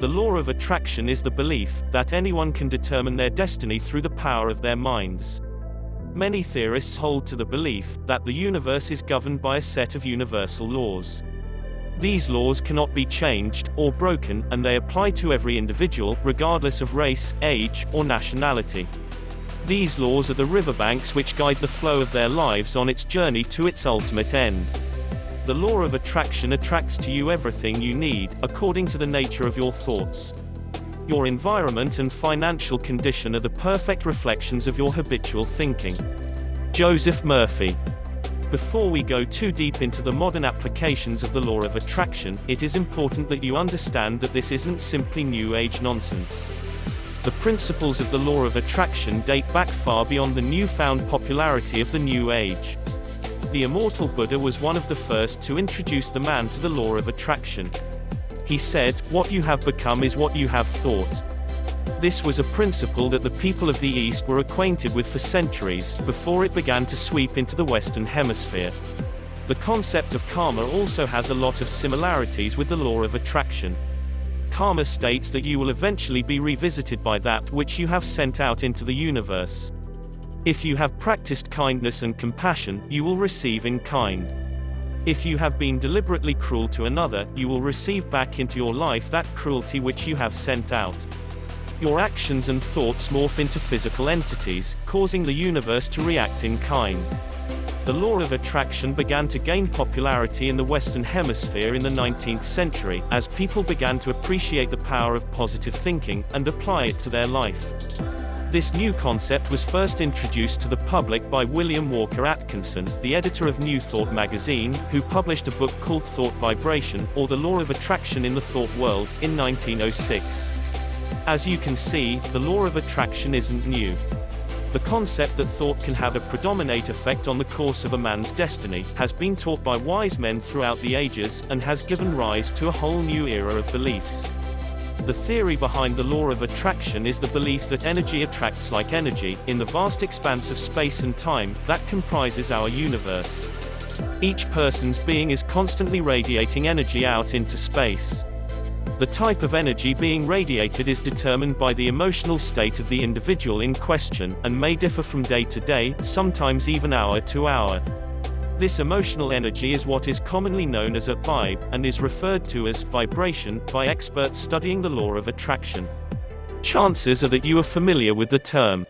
The law of attraction is the belief that anyone can determine their destiny through the power of their minds. Many theorists hold to the belief that the universe is governed by a set of universal laws. These laws cannot be changed or broken, and they apply to every individual, regardless of race, age, or nationality. These laws are the riverbanks which guide the flow of their lives on its journey to its ultimate end. The law of attraction attracts to you everything you need, according to the nature of your thoughts. Your environment and financial condition are the perfect reflections of your habitual thinking. Joseph Murphy. Before we go too deep into the modern applications of the law of attraction, it is important that you understand that this isn't simply New Age nonsense. The principles of the law of attraction date back far beyond the newfound popularity of the New Age. The immortal Buddha was one of the first to introduce the man to the law of attraction. He said, "What you have become is what you have thought." This was a principle that the people of the East were acquainted with for centuries, before it began to sweep into the Western Hemisphere. The concept of karma also has a lot of similarities with the law of attraction. Karma states that you will eventually be revisited by that which you have sent out into the universe. If you have practiced kindness and compassion, you will receive in kind. If you have been deliberately cruel to another, you will receive back into your life that cruelty which you have sent out. Your actions and thoughts morph into physical entities, causing the universe to react in kind. The law of attraction began to gain popularity in the Western Hemisphere in the 19th century, as people began to appreciate the power of positive thinking, and apply it to their life. This new concept was first introduced to the public by William Walker Atkinson, the editor of New Thought magazine, who published a book called Thought Vibration, or The Law of Attraction in the Thought World, in 1906. As you can see, the law of attraction isn't new. The concept that thought can have a predominant effect on the course of a man's destiny has been taught by wise men throughout the ages, and has given rise to a whole new era of beliefs. The theory behind the law of attraction is the belief that energy attracts like energy, in the vast expanse of space and time that comprises our universe. Each person's being is constantly radiating energy out into space. The type of energy being radiated is determined by the emotional state of the individual in question, and may differ from day to day, sometimes even hour to hour. This emotional energy is what is commonly known as a vibe, and is referred to as vibration by experts studying the law of attraction. Chances are that you are familiar with the term.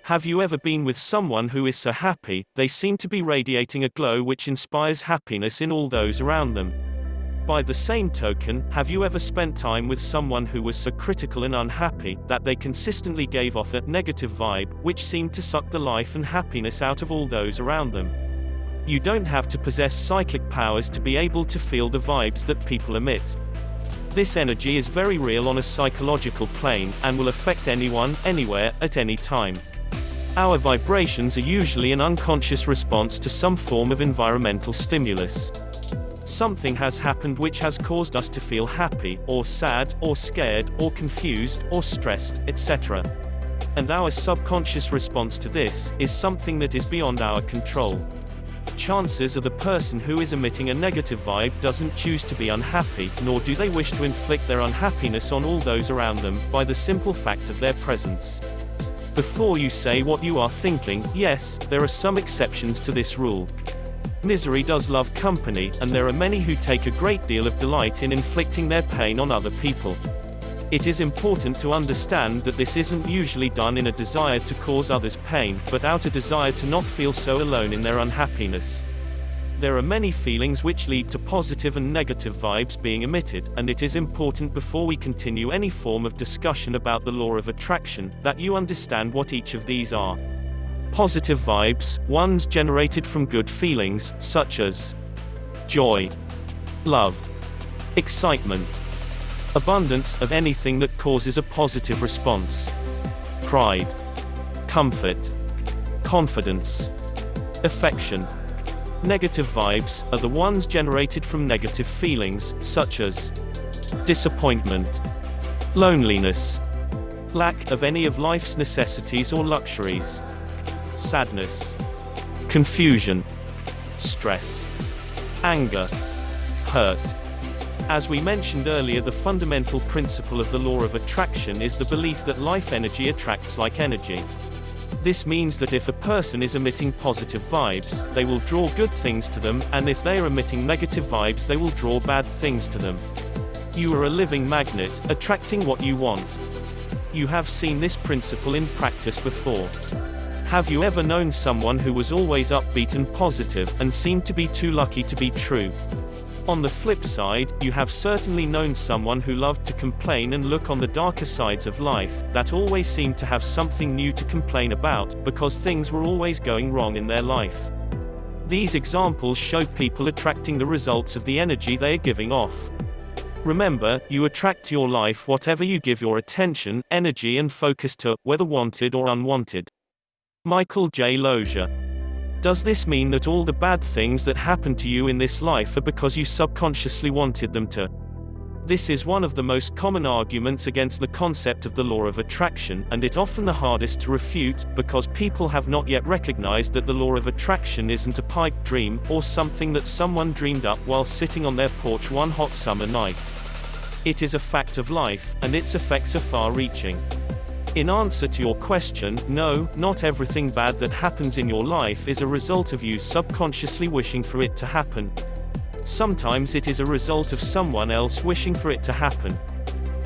Have you ever been with someone who is so happy, they seem to be radiating a glow which inspires happiness in all those around them? By the same token, have you ever spent time with someone who was so critical and unhappy, that they consistently gave off a negative vibe, which seemed to suck the life and happiness out of all those around them? You don't have to possess psychic powers to be able to feel the vibes that people emit. This energy is very real on a psychological plane, and will affect anyone, anywhere, at any time. Our vibrations are usually an unconscious response to some form of environmental stimulus. Something has happened which has caused us to feel happy, or sad, or scared, or confused, or stressed, etc. And our subconscious response to this is something that is beyond our control. Chances are the person who is emitting a negative vibe doesn't choose to be unhappy, nor do they wish to inflict their unhappiness on all those around them, by the simple fact of their presence. Before you say what you are thinking, yes, there are some exceptions to this rule. Misery does love company, and there are many who take a great deal of delight in inflicting their pain on other people. It is important to understand that this isn't usually done in a desire to cause others pain, but out of a desire to not feel so alone in their unhappiness. There are many feelings which lead to positive and negative vibes being emitted, and it is important before we continue any form of discussion about the law of attraction, that you understand what each of these are. Positive vibes, ones generated from good feelings, such as joy, love, excitement, abundance of anything that causes a positive response, pride, comfort, confidence, affection. Negative vibes are the ones generated from negative feelings, such as disappointment, loneliness, lack of any of life's necessities or luxuries, sadness, confusion, stress, anger, hurt, As we mentioned earlier, the fundamental principle of the law of attraction is the belief that life energy attracts like energy. This means that if a person is emitting positive vibes, they will draw good things to them, and if they are emitting negative vibes, they will draw bad things to them. You are a living magnet, attracting what you want. You have seen this principle in practice before. Have you ever known someone who was always upbeat and positive, and seemed to be too lucky to be true? On the flip side, you have certainly known someone who loved to complain and look on the darker sides of life, that always seemed to have something new to complain about, because things were always going wrong in their life. These examples show people attracting the results of the energy they are giving off. Remember, you attract to your life whatever you give your attention, energy and focus to, whether wanted or unwanted. Michael J. Lozier. Does this mean that all the bad things that happen to you in this life are because you subconsciously wanted them to? This is one of the most common arguments against the concept of the law of attraction, and it often the hardest to refute, because people have not yet recognized that the law of attraction isn't a pipe dream, or something that someone dreamed up while sitting on their porch one hot summer night. It is a fact of life, and its effects are far-reaching. In answer to your question, no, not everything bad that happens in your life is a result of you subconsciously wishing for it to happen. Sometimes it is a result of someone else wishing for it to happen.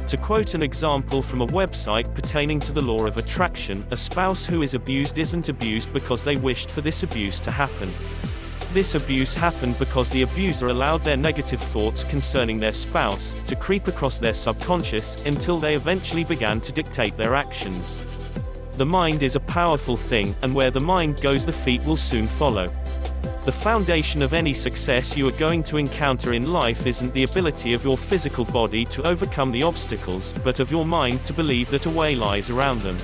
To quote an example from a website pertaining to the law of attraction, a spouse who is abused isn't abused because they wished for this abuse to happen. This abuse happened because the abuser allowed their negative thoughts concerning their spouse to creep across their subconscious, until they eventually began to dictate their actions. The mind is a powerful thing, and where the mind goes, the feet will soon follow. The foundation of any success you are going to encounter in life isn't the ability of your physical body to overcome the obstacles, but of your mind to believe that a way lies around them.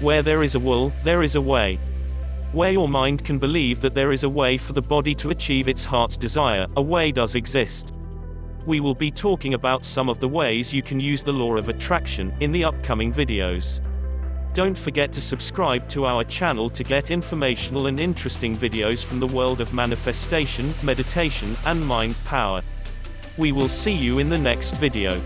Where there is a will, there is a way. Where your mind can believe that there is a way for the body to achieve its heart's desire, a way does exist. We will be talking about some of the ways you can use the law of attraction in the upcoming videos. Don't forget to subscribe to our channel to get informational and interesting videos from the world of manifestation, meditation, and mind power. We will see you in the next video.